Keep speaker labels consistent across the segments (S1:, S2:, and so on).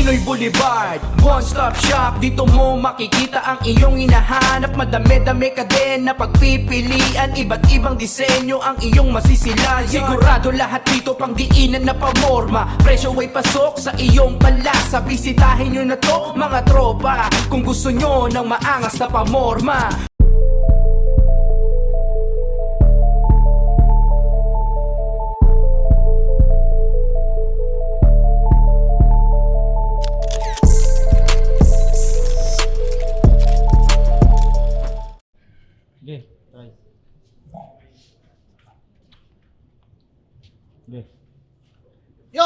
S1: Pinoy Boulevard, one-stop shop. Dito mo makikita ang iyong hinahanap. Madami-dami ka din na pagpipilian. Iba't ibang disenyo ang iyong masisilayan. Sigurado lahat dito pang diinan na pamorma. Presyo ay pasok sa iyong panlasa. Bisitahin nyo na to mga tropa, kung gusto nyo ng maangas na pamorma.
S2: Sige, try. Sige.
S3: Yo!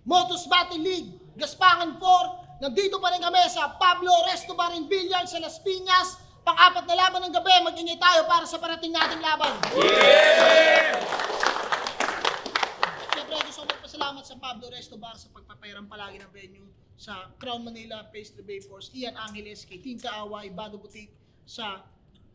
S3: Motos Battle League, Gaspangan 4. Nandito pa rin kami sa Pablo Resto Bar and Billiard sa Las Piñas. Pang-apat na laban ng gabi, mag-ingay tayo para sa parating nating laban. Siyempre, gusto ko magpasalamat sa Pablo Resto Bar sa pagpapairam palagi ng venue sa Crown Manila, Pastry Bay Force, Ian Angeles, kay Team Kaaway, Bado Boutique, sa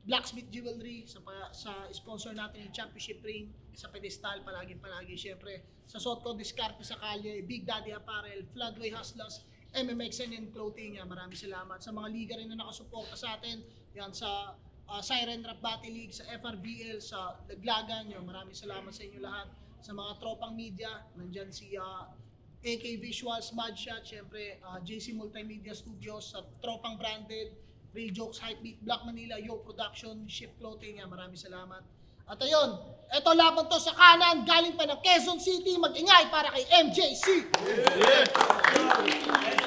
S3: Blacksmith Jewelry, sa sponsor natin yung Championship Ring, sa pedestal, palagi. Siyempre, sa Sotco Discarte sa Kalye, Big Daddy Apparel, Floodway Hustlers, MMXN and Clothing. Maraming salamat sa mga liga rin na nakasuporta sa atin. Yan sa Siren Rap Battle League, sa FRBL, sa Laglagan. Maraming salamat sa inyo lahat. Sa mga tropang media, nandyan si AK Visuals, Madshot, siyempre JC Multimedia Studios, sa tropang branded, Real Jokes, Hypebeat, Black Manila, Yo Production, Shift Clothing. Maraming salamat. At ayun, eto laban to sa kanan, galing pa ng Quezon City, mag-ingay para kay MJC.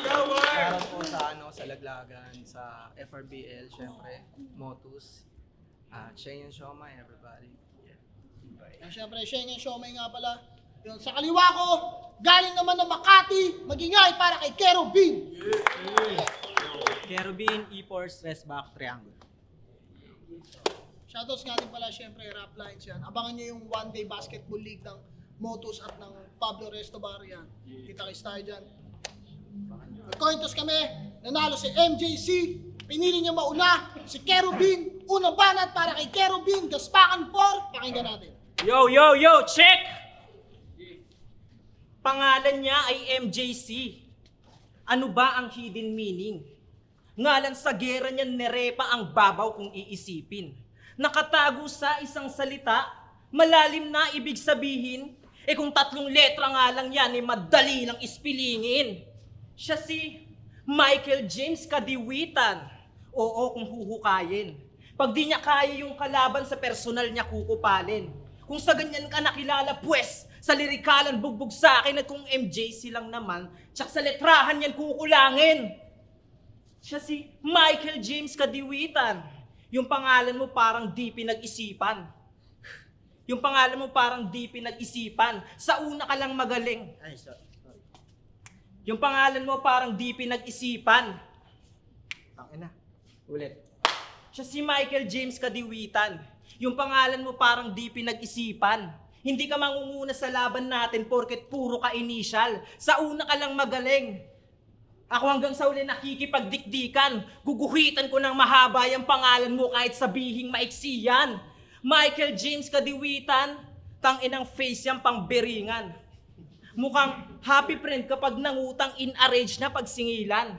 S4: Shoutout po sa Laglagan, sa FRBL, syempre, Motus, Cheyenne Shomai, everybody.
S3: At syempre, Shengen Shomai nga pala. Yun, sa kaliwa ko, galing naman ng Makati, mag-ingay para kay Kero Bean.
S5: Kerubin, E-Force, Westback, Triangle.
S3: Shoutouts nga din pala, syempre, Rap Lines yan. Abangan nyo yung one-day basketball league ng Motus at ng Pablo Resto Bar yan. Kita-kits tayo dyan. Coin toss kami, nanalo si MJC. Pinili niya mauna, si Kero Bean. Unang banat para kay Kero Bean, Gaspangan 4. Pakinggan natin.
S5: Yo, check! Pangalan niya ay MJC. Ano ba ang hidden meaning? Ngalan sa gera niya nerepa ang babaw kung iisipin. Nakatago sa isang salita, malalim na ibig sabihin, kung 3 letra nga lang yan, madali lang ispilingin. Siya si Michael James Kadiwitan. Oo, kung huhukayin. Pag di niya kaya yung kalaban sa personal niya kukupalin. Kung sa ganyan ka nakilala, pues, sa lirikalan bugbog sa akin at kung MJC lang naman, tsak sa letrahan yan kukulangin. Siya si Michael James Kadiwitan. Yung pangalan mo parang di pinag-isipan. Yung pangalan mo parang di pinag-isipan. Sa una ka lang magaling. Ay, sorry. Yung pangalan mo parang di pinag-isipan. Tangina. Ulit. Siya si Michael James Kadiwitan. Yung pangalan mo parang di pinag-isipan. Hindi ka mangunguna sa laban natin porket puro ka initial. Sa una ka lang magaling. Ako hanggang sa uli nakikipagdikdikan. Guguhitan ko ng mahaba yung pangalan mo kahit sabihing maiksi yan. Michael James Kadiwitan, tanginang face yan pang beringan. Mukhang happy friend kapag nangutang in-arrange na pagsingilan.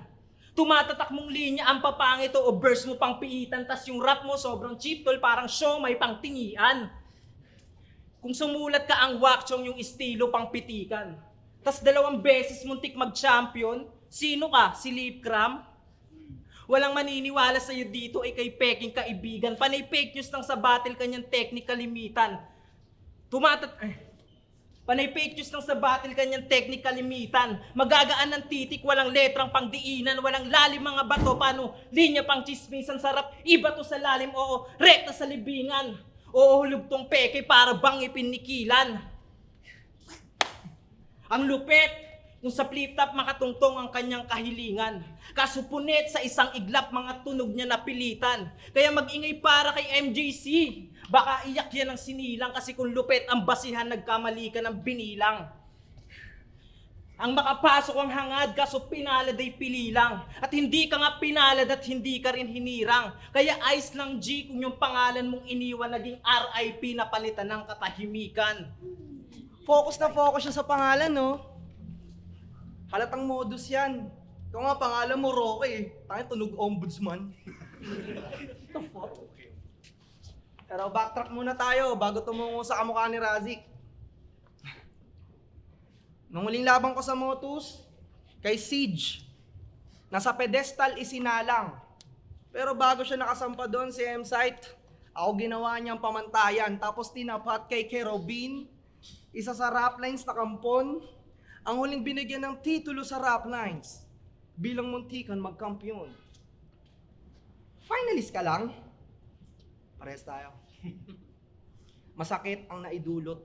S5: Tumatatak mong linya ang papangit o verse mo pang piitan, tas yung rap mo sobrang cheap tol, parang show may pang tingian. Kung sumulat ka ang wakchong yung estilo pang pitikan. Tas 2 beses muntik mag-champion, sino ka? Si Lip Cram? Walang maniniwala sa'yo dito ay kay peking kaibigan. Panay fake news lang sa battle kanyang technical limitan. Panay fake news lang sa battle kanyang technical limitan. Magagaan ng titik, walang letrang pangdiinan, walang lalim mga bato, paano linya pang chismisan, sarap iba to sa lalim, oo, rekta sa libingan. Oo, hulog tong peke para bang ipinikilan. Ang lupet, kung sa flip-top makatungtong ang kanyang kahilingan. Kasupunit sa isang iglap mga tunog niya napilitan. Kaya mag-ingay para kay MJC. Baka iyak yan ng sinilang kasi kung lupet ang basihan nagkamali ka ng binilang. Ang makapasok ang hangad kaso pinalad ay pililang. At hindi ka nga pinalad at hindi ka rin hinirang. Kaya ice lang G kung yung pangalan mong iniwan naging RIP na palitan ng katahimikan.
S4: Focus na focus siya sa pangalan, no? Halatang modus yan. Ikaw nga, pangalan mo Roque. Tangin, tunog ombudsman. What the fuck? Pero backtrack muna tayo bago tumungo sa kamukha ni Razik. Nung huling laban ko sa Motus, kay Siege, nasa pedestal isinalang. Pero bago siya nakasampa doon si M-Site, ako ginawa niyang pamantayan. Tapos tinapat kay Kerobin, isa sa rap lines na kampon, ang huling binigyan ng titulo sa rap lines bilang muntikan magkampiyon. Finalist ka lang? Parehas tayo. Masakit ang naidulot.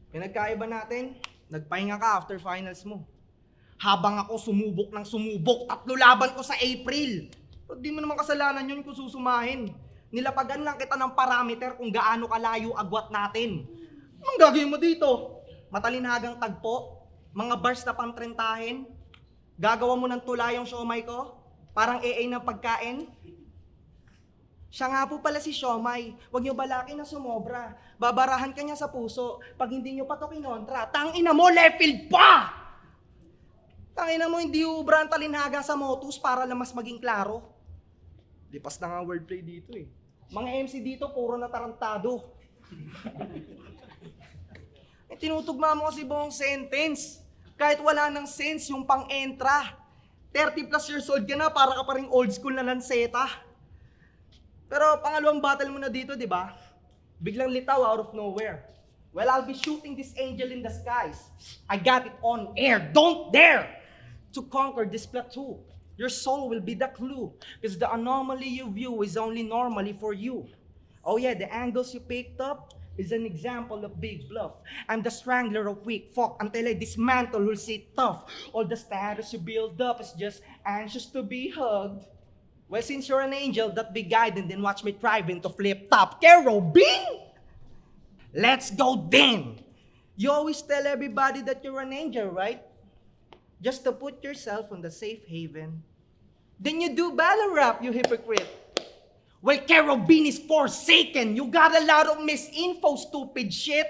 S4: Pinagkaiba natin, nagpahinga ka after finals mo. Habang ako sumubok ng sumubok, 3 laban ko sa April. Pero di mo naman kasalanan yun kung susumahin. Nilapagan lang kita ng parameter kung gaano kalayo agwat natin. Anong gagawin mo dito? Matalinhagang tagpo? Mga bars na pamtrentahin? Gagawa mo ng tula yung siomay ko? Parang AA ng pagkain? Siya nga po pala si Siomay. Huwag niyo balakin na sumobra. Babarahan ka niya sa puso. Pag hindi niyo pa to kinontra, tangina mo, level pa! Tangina mo, hindi ubra ang talinhaga sa Motus para lang mas maging klaro. Lipas na nga wordplay dito eh. Mga MC dito, puro na tarantado. Tinutugma mo kasi buong sentence. Kahit wala ng sense yung pang-entra. 30 plus years old ka na, para ka pa rin old school na lanseta. Pero pangalawang battle mo na dito, di ba? Biglang litaw out of nowhere. Well, I'll be shooting this angel in the skies. I got it on air. Don't dare to conquer this plateau. Your soul will be the clue. Because the anomaly you view is only normally for you. Oh yeah, the angles you picked up is an example of big bluff. I'm the strangler of weak fuck until I dismantle who'll sit tough. All the status you build up is just anxious to be hugged. Well, since you're an angel, that be guided, then watch me thrive into flip top. Kerobin! Let's go then! You always tell everybody that you're an angel, right? Just to put yourself on the safe haven. Then you do battle rap, you hypocrite. Well, Kerobin is forsaken. You got a lot of misinfo, stupid shit.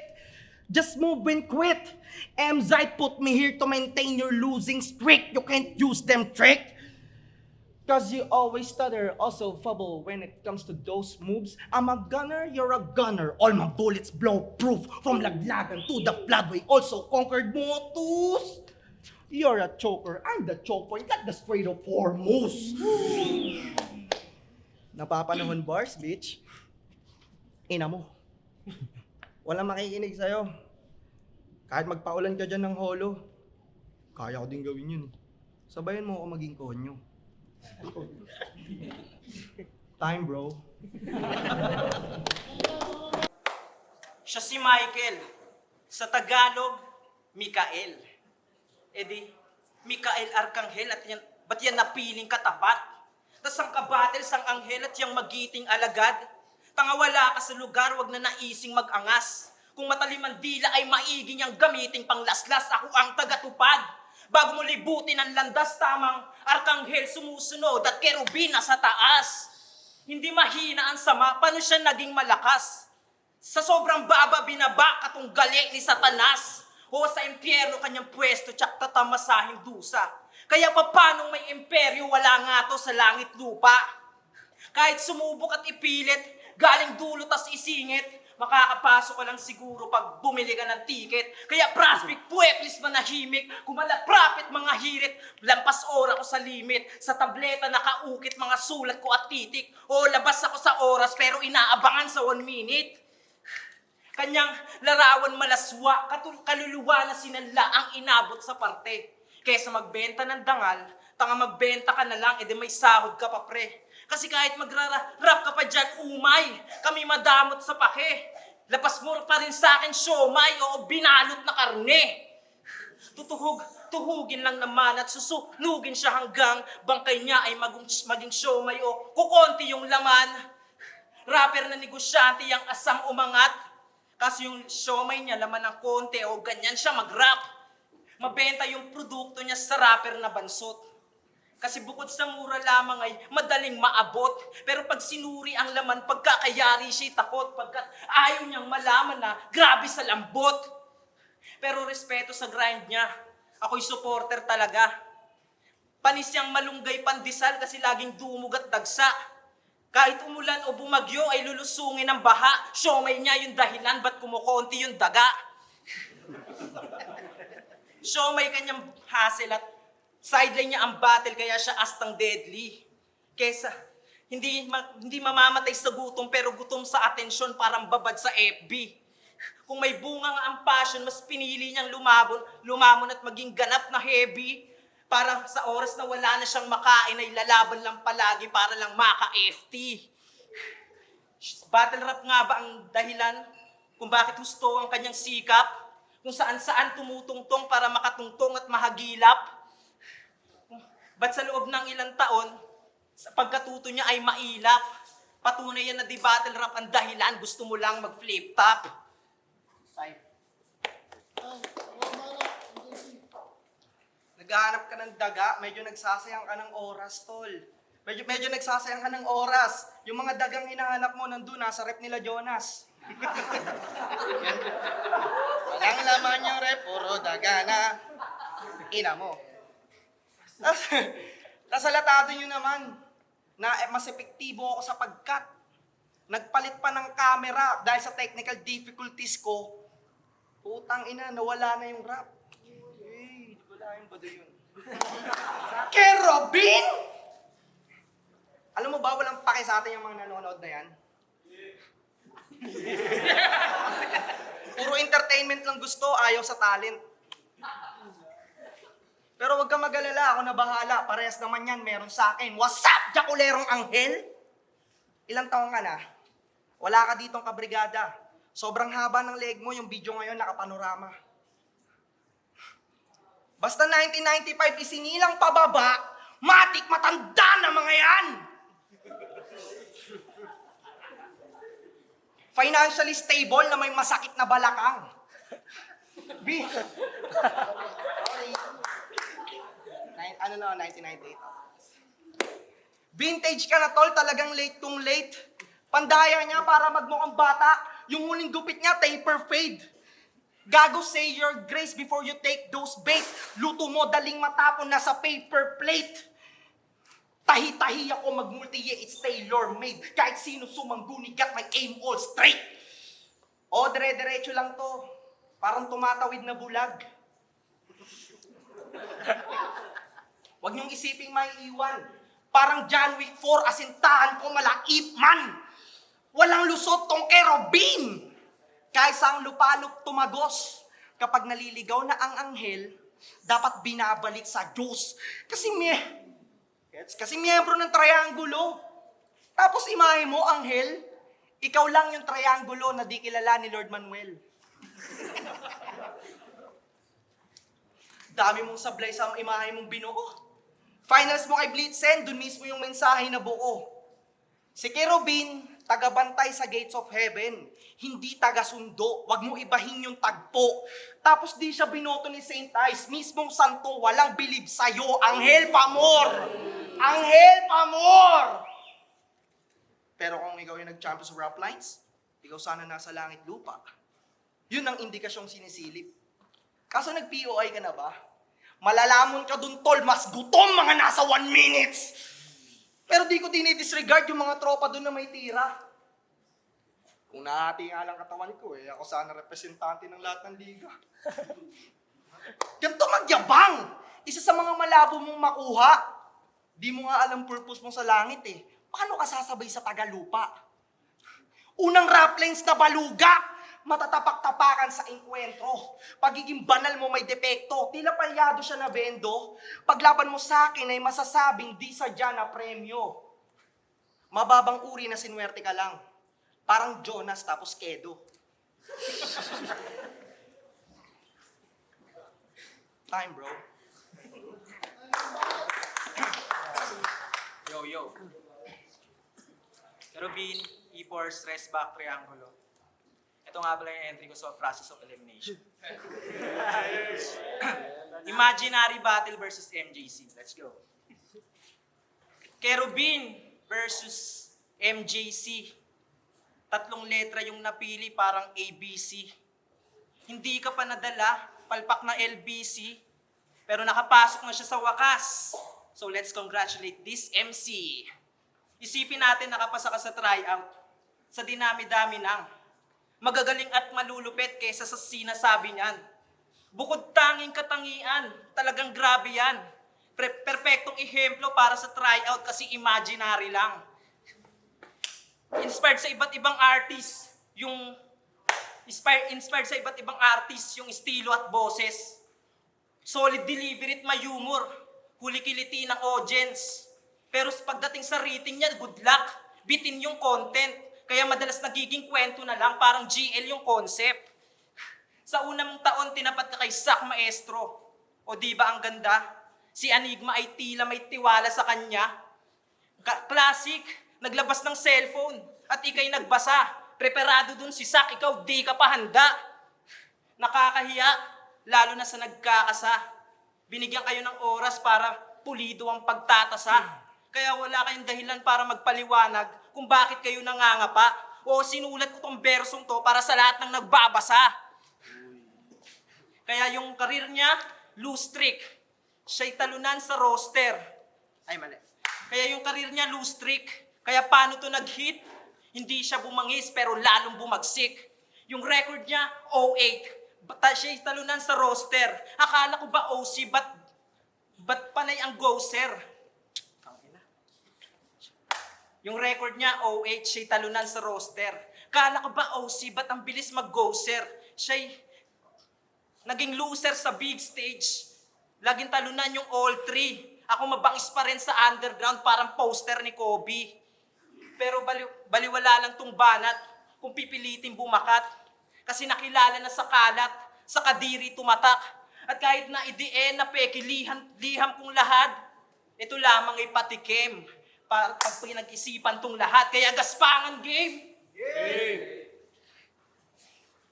S4: Just move and quit. MZite put me here to maintain your losing streak. You can't use them trick. Cause you always stutter, also fumble when it comes to those moves. I'm a gunner, you're a gunner. All my bullets blow proof. From Laglagan to the floodway, also conquered Motus. You're a choker, I'm the choker. You got the Strait of Hormuz. Napapanahon bars, bitch. Ina mo. Walang makikinig sa'yo. Kahit magpaulan ka dyan ng holo, kaya ko din gawin yun. Sabayan mo ako maging konyo. Time, bro.
S5: Siya si Michael. Sa Tagalog, Mikael. E di, Mikael Arcangel at yan, ba't yan napiling katapat? Tas ang kabatel sang anghel at yung magiting alagad. Tangawala ka sa lugar, wag na naising mag-angas. Kung mataliman dila ay maiging ang gamiting panglaslas, ako ang tagatupad. Bago mo libutin ang landas, tamang Arkanghel sumusunod at Kerubin sa taas. Hindi mahina ang sama, paano siya naging malakas? Sa sobrang baba, binaba katong gali ni Satanas. O sa impyerno kanyang pwesto, tsak tatamasahing dusa. Kaya paanong may imperyo, wala nga to sa langit lupa. Kahit sumubok at ipilit, galing dulo tas isingit, makakapasok ka lang siguro pag bumili ka ng ticket. Kaya prospect, puweplis manahimik. Kumala profit mga hirit. Lampas ora ko sa limit. Sa tableta nakaukit mga sulat ko at titik. O labas ako sa oras pero inaabangan sa 1 minute. Kanyang larawan malaswa, kaluluwa na sinanla ang inabot sa parte. Kesa magbenta ng dangal, tanga magbenta ka na lang, edi may sahod ka pa pre. Kasi kahit magrarap ka pa dyan, umay, kami madamot sa pake. Lapas mo pa rin sa akin, siomay, o binalot na karne. Tuhugin lang naman at susunugin siya hanggang bangkay niya ay maging siomay o kukonti yung laman. Rapper na negosyante yung asam umangat. Kasi yung siomay niya laman ng konti o ganyan siya mag-rap. Mabenta yung produkto niya sa rapper na bansot. Kasi bukod sa mura lamang ay madaling maabot. Pero pag sinuri ang laman, pagkakayari siya'y takot. Pagkat ayaw niyang malaman na grabe sa lambot. Pero respeto sa grind niya. Ako'y supporter talaga. Panis niyang malunggay pandesal kasi laging dumug at dagsa. Kahit umulan o bumagyo ay lulusungin ng baha. Siomay niya yung dahilan ba't kumukonti yung daga. Siomay kanyang hassle at sideline niya ang battle kaya siya astang deadly. Kesa hindi mamamatay sa gutom pero gutom sa atensyon parang babad sa FB. Kung may bunga nga ang passion, mas pinili niyang lumamon at maging ganap na heavy. Para sa oras na wala na siyang makain ay lalaban lang palagi para lang maka-FT. Battle rap nga ba ang dahilan kung bakit husto ang kanyang sikap? Kung saan-saan tumutungtong para makatungtong at mahagilap? Ba't sa loob ng ilang taon, sa pagkatuto niya ay mailap? Patunay yan na di battle rap ang dahilan, gusto mo lang mag-flip top.
S4: Naghahanap ka ng daga, medyo nagsasayang ka ng oras, tol. Medyo nagsasayang ka ng oras. Yung mga dagang hinahanap mo nandun, nasa rep nila Jonas. Walang laman yung rep, puro daga na. Ina mo. Nasalatado nyo naman na mas epektibo ako sa pagkat. Nagpalit pa ng camera dahil sa technical difficulties ko. Putang ina, nawala na yung rap. Wala yung bado yun. Kay Robin! Alam mo ba, walang pake sa atin yung mga nanonood na yan? Puro entertainment lang gusto, ayaw sa talent. Pero wag kang mag-alala, ako na bahala. Parehas naman yan, meron sa akin. What's up, Jaculerong Anghel? Ilang taong ka na? Wala ka ditong kabrigada. Sobrang haba ng leg mo, yung video ngayon nakapanorama. Basta 1995 isinilang pababa, matik matanda na mga yan! Financially stable na may masakit na balakang. B. Sorry. 1998. Vintage ka na, tol. Talagang late kung late. Pandaya niya para magmukhang bata. Yung huling gupit niya, taper fade. Gago, say your grace before you take those bait. Luto mo, daling matapon na sa paper plate. Tahi-tahi ako mag-multi-ye, it's tailor-made. Kahit sino sumangguni, got my aim all straight. O, dire-diretso lang to. Parang tumatawid na bulag. Huwag niyong isiping may iwan. Parang John Wick 4, asintahan ko malaip man. Walang lusot tong kay Robin. Kaysa ang lupalop tumagos. Kapag naliligaw na ang anghel, dapat binabalik sa Diyos. Kasi miyembro ng triangulo. Tapos imahe mo, anghel, ikaw lang yung triangulo na di kilala ni Lord Manuel. Dami mong sablay sa imahe mong binuo. Finals mo kay Blitzen, dun mismo yung mensahe na buo. Si Kerubin, taga-bantay sa gates of heaven. Hindi taga-sundo, wag mo ibahin yung tagpo. Tapos di siya binoto ni Saint Ice, mismong santo, walang bilib sa'yo. Anghel Pamor! Anghel Pamor! Pero kung ikaw yung nag-champion sa rap lines, ikaw sana nasa langit lupa. Yun ang indikasyong sinisilip. Kaso nag-POI ka na ba? Malalamon ka dun, tol, mas gutom mga nasa 1 minutes. Pero di ko dinidisregard yung mga tropa dun na may tira. Kung nahati nga lang katawan ko ako sana representante ng lahat ng liga. Ganito magyabang! Isa sa mga malabo mong makuha. Di mo nga alam purpose mo sa langit Paano ka sasabay sa tagalupa? Unang rap lines na baluga! Matatapak-tapakan sa enkwentro. Pagiging banal mo may depekto. Tila palyado siya na bendo. Paglaban mo sa akin ay masasabing di sadya na premyo. Mababang uri na sinwerte ka lang. Parang Jonas tapos Kedo. Time, bro.
S5: Yo. Kerubin, E4, stress back, triangulo. Ito nga pala yung entry ko sa process of elimination. Imaginary battle versus MJC. Let's go. Kerubin versus MJC. 3 letra yung napili, parang ABC. Hindi ka pa nadala, palpak na LBC. Pero nakapasok na siya sa wakas. So let's congratulate this MC. Isipin natin nakapasa ka sa tryout. Sa dinami-dami ng magagaling at malulupit kaysa sa sinasabi niyan. Bukod tanging katangian, talagang grabe yan. Perpektong ehemplo para sa tryout kasi imaginary lang. Inspired sa iba't ibang artist, inspired sa iba't ibang artist yung estilo at boses. Solid delivery at may humor, huli kiliti ng audience. Pero pagdating sa rating niya, good luck, bitin yung content. Kaya madalas nagiging kwento na lang, parang GL yung concept. Sa unang taon, tinapat ka kay Sak Maestro. O di ba ang ganda? Si Enigma ay tila may tiwala sa kanya. Classic, naglabas ng cellphone at ikay nagbasa. Preparado dun si Sak, ikaw di ka pa handa. Nakakahiya, lalo na sa nagkakasa. Binigyan kayo ng oras para pulido ang pagtatasa. Kaya wala kayong dahilan para magpaliwanag kung bakit kayo nangangapa. O sinulat ko tong bersong to para sa lahat ng nagbabasa. Kaya yung karir niya, loose streak. Siya'y talunan sa roster. Ay, mali. Kaya yung karir niya, loose streak. Kaya paano to nag-hit? Hindi siya bumangis pero lalong bumagsik. Yung record niya, 08. Siya'y talunan sa roster. Akala ko ba OC, ba't panay ang go-sir? Yung record niya, 08, siya'y talunan sa roster. Akala ko ba OC, ba't ang bilis mag-go-sir? Siya'y naging loser sa big stage. Laging talunan yung all three. Ako mabangis pa rin sa underground, parang poster ni Kobe. Pero baliwala lang tong banat kung pipilitin bumakat. Kasi nakilala na sa kalat, sa kadiri tumatak. At kahit na ideen na peke, liham kong lahat. Ito lamang ay patikim. Pag pinag-isipan tong lahat, kaya gaspangan game.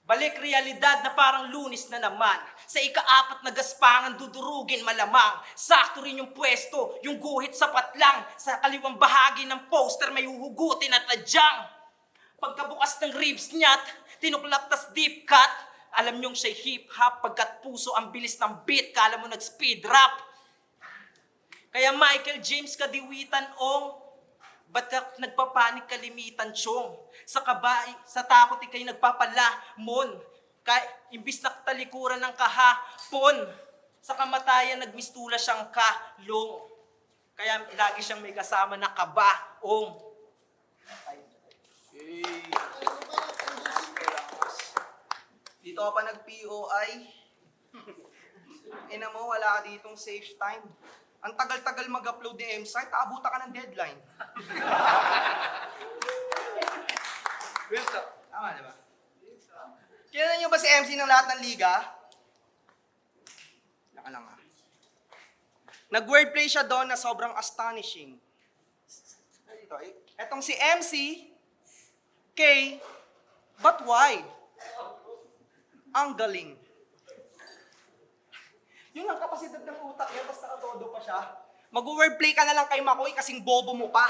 S5: Balik realidad na parang Lunes na naman. Sa ika-4 na gaspangan dudurugin malamang. Sakto rin yung pwesto, yung guhit sapat lang. Sa kaliwang bahagi ng poster may huhugutin at tadyang. Pagkabukas ng ribs niya't, tinuklap tas deep cut. Alam niyong siya'y hip-hop, pagkat puso ang bilis ng beat, kala mo nag-speed rap. Kaya Michael James kadiwitan ong, ba't ka nagpapanik kalimitan, chong? Sa takot ikay nagpapalamon. Imbis na talikuran ng kahapon, sa kamatayan nagmistula siyang kalong. Kaya lagi siyang may kasama na kabaong.
S4: Dito ka pa nag-POI. Ina mo, wala ka ditong safe time. Ang tagal-tagal mag-upload ni M-Site, aabutan ka ng deadline. Tama, di ba? Kilala niyo ba si MC ng lahat ng liga? Naka lang ah. Nag-wordplay siya doon na sobrang astonishing. Dito, etong si MC, K, but why? Ang galing. Yun ang kapasidad ng utak niya, tapos nakatodo pa siya. Mag-wordplay ka na lang kay Makoy kasing bobo mo pa.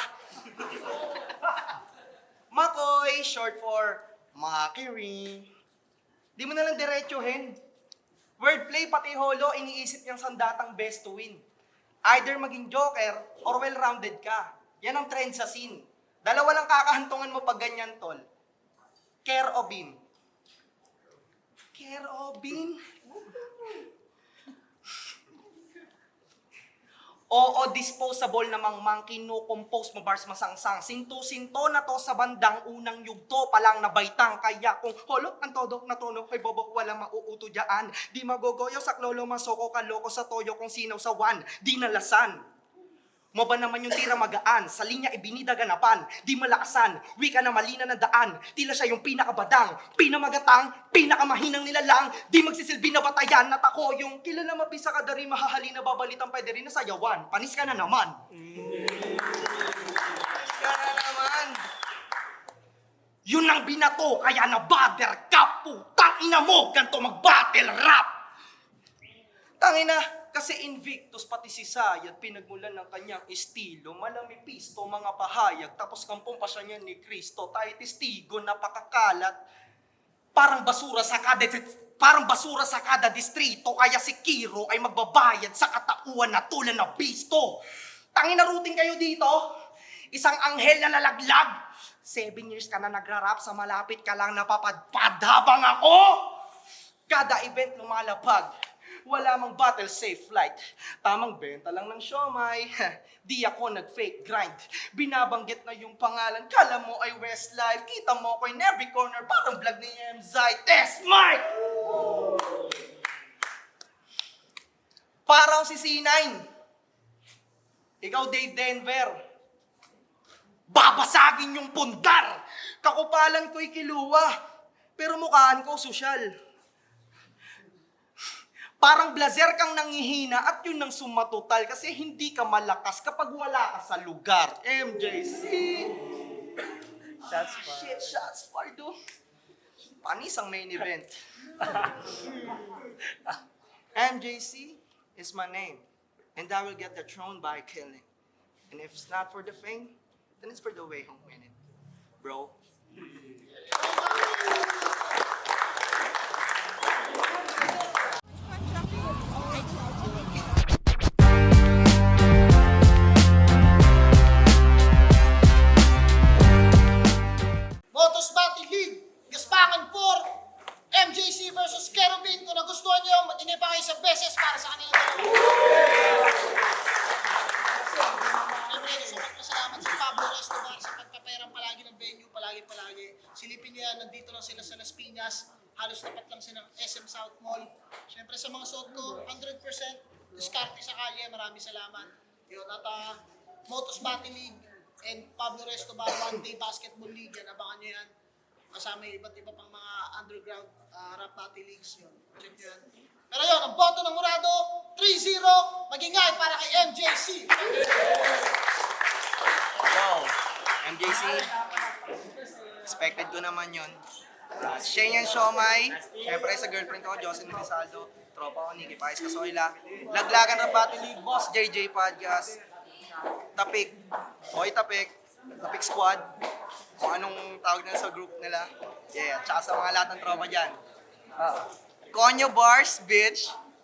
S4: Makoy, short for Makiri. Di mo na lang diretsuhin. Wordplay pati holo, iniisip niyang sandatang best to win. Either maging joker or well-rounded ka. Yan ang trend sa scene. Dalawa lang kakahantungan mo pag ganyan, tol. Care o beam. Care o beam? Oo, disposable namang monkey, no compose mo bars masangsang. Sinto-sinto na to sa bandang unang yugto palang nabaitang. Kaya kung holo, ang todo, natono, ay bobo, walang mauuto dyan. Di magogoyo sa klolo, masoko ka, loko sa toyo kung sinaw sa wan. Di nalasan. Mo ba naman yung tira magaan, sa linya ibinidaganapan, di malakasan, wika na malina na daan, tila siya yung pinakabadang, pinamagatang, pinakamahinang nilalang, di magsisilbi na batayan, at ako yung kilala mabisa ka dari mahahalina babalitan pwede rin na sayawan, panis ka na naman. Panis ka na naman. Yun ang binato, kaya na batter ka, putang ina mo, ganito mag-battle rap. Tangina. Kasi Invictus pati si Sayat pinagmulan ng kanyang estilo, malami pisto, mga pahayag, tapos kampong pa siya niya ni Kristo, tayo testigo, napakakalat. Parang basura sa kada distrito, kaya si Kiro ay magbabayad sa katauhan na tulad na bisto. Tangina routing kayo dito. Isang anghel na nalaglag. 7 years ka na nagrarap, sa malapit ka lang napapadpad habang ako. Kada event lumalapag. Wala mang battle safe flight. Tamang benta lang ng siomay. Di ako nag-fake grind. Binabanggit na yung pangalan. Kala mo ay Westlife. Kita mo ko in every corner. Parang vlog ni MZai. Test mic! Parang si C9. Ikaw, Dave Denver. Babasagin yung pundar. Kakupalan ko'y kiluwa. Pero mukhaan ko sosyal. Parang blazer kang nangihina at yun ang sumatotal kasi hindi ka malakas kapag wala ka sa lugar. MJC!
S5: Shots pa.
S4: Shit, shots fired do. Panis ang main event. MJC is my name. And I will get the throne by killing. And if it's not for the fame, then it's for the way home in it. Bro.
S3: Motos Battle League, Gaspangan 4, MJC versus Kerubin. Kung nagustuhan nyo, matingin pa kayo sa beses para sa kanilang dalawa. Siyempre, gusto ko pasalamat si Pablo Restobar sa pagpaperang palagi ng venue, palagi. Silipin nyo yan, nandito lang sila sa Las Piñas. Halos tapat lang sila ng SM South Mall. Siyempre, sa mga suot ko, 100% diskarte sa kalye. Maraming salamat. Yun, at Motos Battle League and Pablo Restobar One Day Basketball League. Yan, abangan nyo yan. Kasama yung iba't iba pang mga underground rap battle leagues yun. Check nyo yan. Pero yun, ang boto ng Murado, 3-0, magingay para kay MJC.
S4: Yo, MJC, expected ko naman yun. Shane yan Siomay, syempre sa girlfriend ko, Jocelyn Rizaldo, tropa ko, Nicky Pais Casoyla, Laglagan ng Battle League, Boss JJ Podcast, Tapik, Boy Tapik, Tapik Squad, kung anong tawag nila sa group nila. Yeah, tsaka sa mga lahat ng tropa dyan. Konyo Bars, bitch!